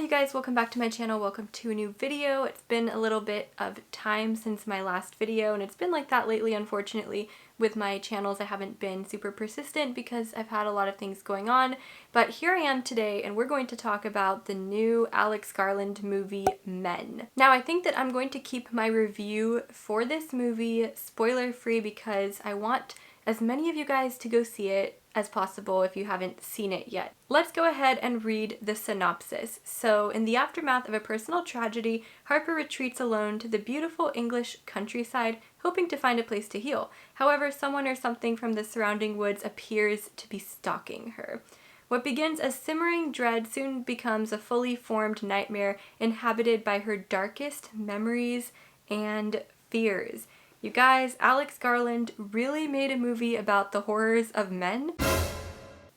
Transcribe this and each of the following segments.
Hi you guys, welcome back to my channel, welcome to a new video. It's been a little bit of time since my last video and it's been like that lately unfortunately with my channels. I haven't been super persistent because I've had a lot of things going on, but here I am today and we're going to talk about the new Alex Garland movie Men. Now I think that I'm going to keep my review for this movie spoiler free because I want as many of you guys to go see it as possible if you haven't seen it yet. Let's go ahead and read the synopsis. So, in the aftermath of a personal tragedy, Harper retreats alone to the beautiful English countryside, hoping to find a place to heal. However, someone or something from the surrounding woods appears to be stalking her. What begins as simmering dread soon becomes a fully formed nightmare inhabited by her darkest memories and fears. You guys, Alex Garland really made a movie about the horrors of men.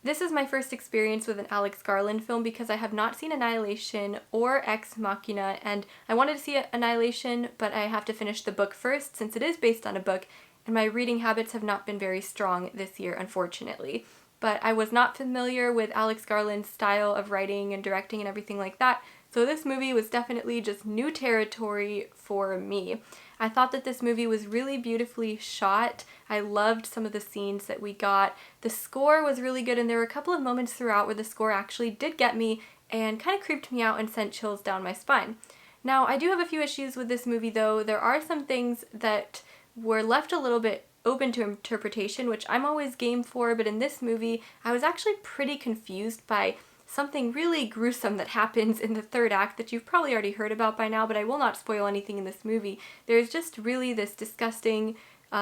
This is my first experience with an Alex Garland film because I have not seen Annihilation or Ex Machina, and I wanted to see Annihilation, but I have to finish the book first since it is based on a book, and my reading habits have not been very strong this year, unfortunately. But I was not familiar with Alex Garland's style of writing and directing and everything like that, so this movie was definitely just new territory for me. I thought that this movie was really beautifully shot. I loved some of the scenes that we got. The score was really good and there were a couple of moments throughout where the score actually did get me and kind of creeped me out and sent chills down my spine. Now, I do have a few issues with this movie though. There are some things that were left a little bit open to interpretation, which I'm always game for, but in this movie I was actually pretty confused by something really gruesome that happens in the third act that you've probably already heard about by now, but I will not spoil anything in this movie. There's just really this disgusting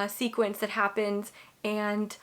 sequence that happens, and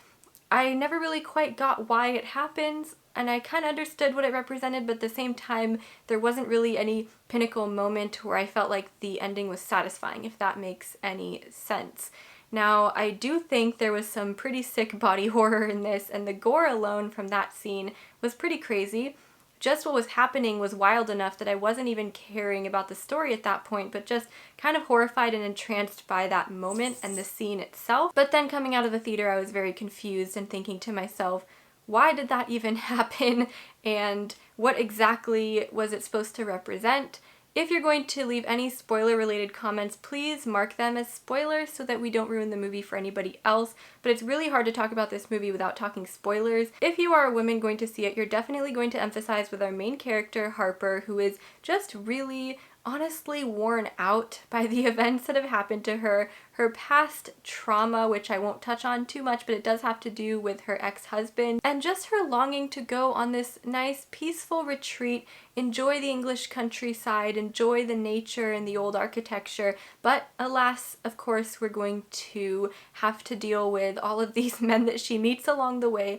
I never really quite got why it happens, and I kind of understood what it represented, but at the same time, there wasn't really any pinnacle moment where I felt like the ending was satisfying, if that makes any sense. Now, I do think there was some pretty sick body horror in this, and the gore alone from that scene was pretty crazy. Just what was happening was wild enough that I wasn't even caring about the story at that point, but just kind of horrified and entranced by that moment and the scene itself. But then coming out of the theater, I was very confused and thinking to myself, why did that even happen? And what exactly was it supposed to represent? If you're going to leave any spoiler-related comments, please mark them as spoilers so that we don't ruin the movie for anybody else, but it's really hard to talk about this movie without talking spoilers. If you are a woman going to see it, you're definitely going to emphasize with our main character, Harper, who is just really honestly worn out by the events that have happened to her, her past trauma, which I won't touch on too much, but it does have to do with her ex-husband, and just her longing to go on this nice peaceful retreat, enjoy the English countryside, enjoy the nature and the old architecture, but alas, of course, we're going to have to deal with all of these men that she meets along the way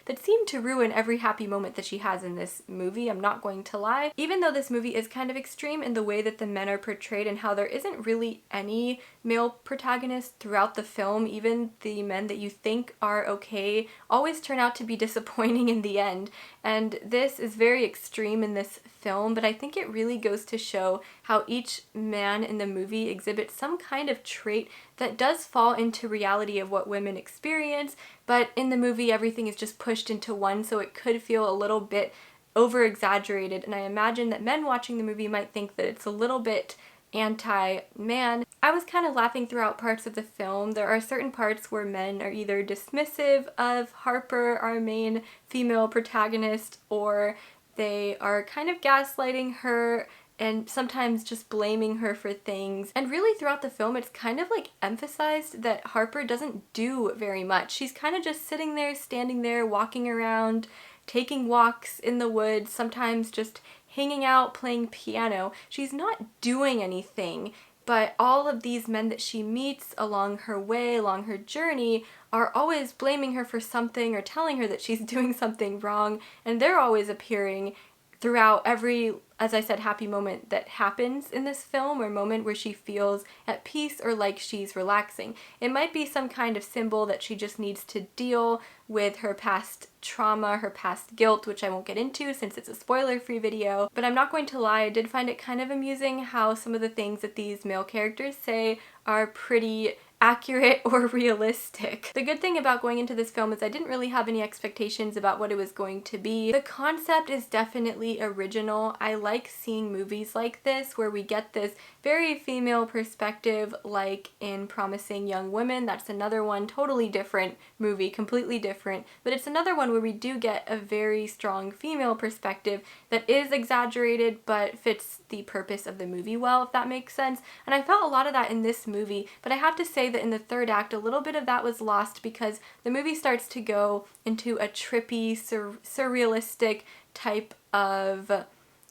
that seem to ruin every happy moment that she has in this movie, I'm not going to lie. Even though this movie is kind of extreme in the way that the men are portrayed and how there isn't really any male protagonist throughout the film, even the men that you think are okay always turn out to be disappointing in the end. And this is very extreme in this film, but I think it really goes to show how each man in the movie exhibits some kind of trait that does fall into reality of what women experience, but in the movie everything is just pushed into one, so it could feel a little bit over-exaggerated, and I imagine that men watching the movie might think that it's a little bit anti-man. I was kind of laughing throughout parts of the film. There are certain parts where men are either dismissive of Harper, our main female protagonist, or they are kind of gaslighting her and sometimes just blaming her for things. And really throughout the film it's kind of like emphasized that Harper doesn't do very much. She's kind of just sitting there, standing there, walking around, taking walks in the woods, sometimes just hanging out, playing piano. She's not doing anything, but all of these men that she meets along her way, along her journey, are always blaming her for something or telling her that she's doing something wrong, and they're always appearing throughout every, as I said, happy moment that happens in this film, or moment where she feels at peace or like she's relaxing. It might be some kind of symbol that she just needs to deal with her past trauma, her past guilt, which I won't get into since it's a spoiler-free video, but I'm not going to lie, I did find it kind of amusing how some of the things that these male characters say are pretty accurate or realistic. The good thing about going into this film is I didn't really have any expectations about what it was going to be. The concept is definitely original. I like seeing movies like this where we get this very female perspective, like in Promising Young Women. That's another one, totally different movie, completely different, but it's another one where we do get a very strong female perspective that is exaggerated but fits the purpose of the movie well, if that makes sense. And I felt a lot of that in this movie, but I have to say that in the third act a little bit of that was lost because the movie starts to go into a trippy, surrealistic type of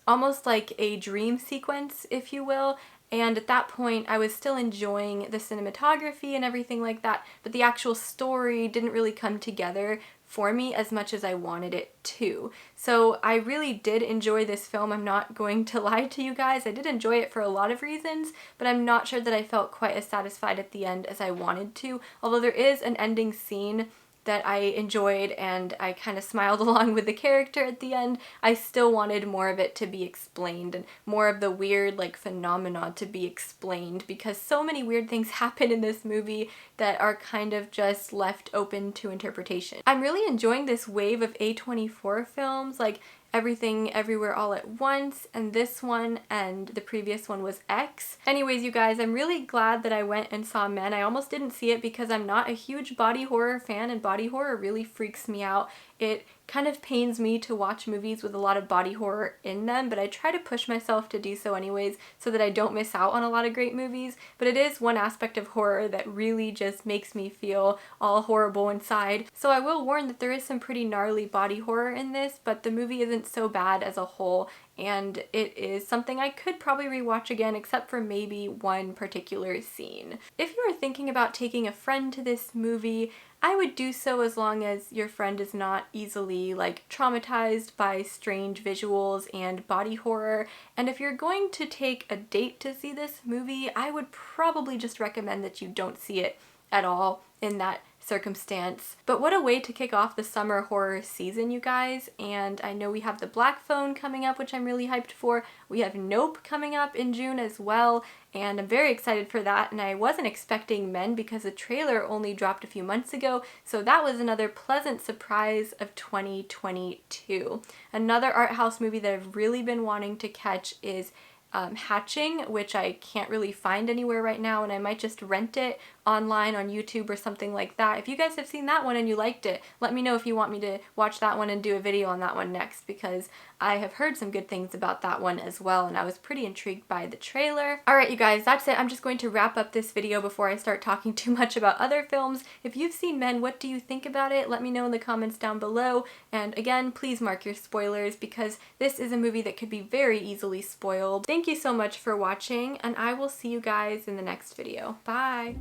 almost like a dream sequence, if you will. And at that point, I was still enjoying the cinematography and everything like that, but the actual story didn't really come together for me as much as I wanted it to. So I really did enjoy this film. I'm not going to lie to you guys. I did enjoy it for a lot of reasons, but I'm not sure that I felt quite as satisfied at the end as I wanted to. Although there is an ending scene that I enjoyed and I kind of smiled along with the character at the end, I still wanted more of it to be explained and more of the weird like phenomena to be explained, because so many weird things happen in this movie that are kind of just left open to interpretation. I'm really enjoying this wave of A24 films, like Everything Everywhere All at Once, and this one, and the previous one was X. Anyways, you guys, I'm really glad that I went and saw Men. I almost didn't see it because I'm not a huge body horror fan, and body horror really freaks me out. It kind of pains me to watch movies with a lot of body horror in them, but I try to push myself to do so anyways so that I don't miss out on a lot of great movies. But it is one aspect of horror that really just makes me feel all horrible inside. So I will warn that there is some pretty gnarly body horror in this, but the movie isn't so bad as a whole, and it is something I could probably rewatch again, except for maybe one particular scene. If you are thinking about taking a friend to this movie, I would do so as long as your friend is not easily like traumatized by strange visuals and body horror. And if you're going to take a date to see this movie, I would probably just recommend that you don't see it at all in that circumstance. But what a way to kick off the summer horror season, you guys. And I know we have The Black Phone coming up, which I'm really hyped for. We have Nope coming up in June as well, and I'm very excited for that. And I wasn't expecting Men because the trailer only dropped a few months ago, so that was another pleasant surprise of 2022. Another art house movie that I've really been wanting to catch is Hatching, which I can't really find anywhere right now, and I might just rent it online on YouTube or something like that. If you guys have seen that one and you liked it, let me know if you want me to watch that one and do a video on that one next, because I have heard some good things about that one as well, and I was pretty intrigued by the trailer. Alright you guys, that's it. I'm just going to wrap up this video before I start talking too much about other films. If you've seen Men, what do you think about it? Let me know in the comments down below, and again, please mark your spoilers because this is a movie that could be very easily spoiled. Thank you so much for watching, and I will see you guys in the next video. Bye!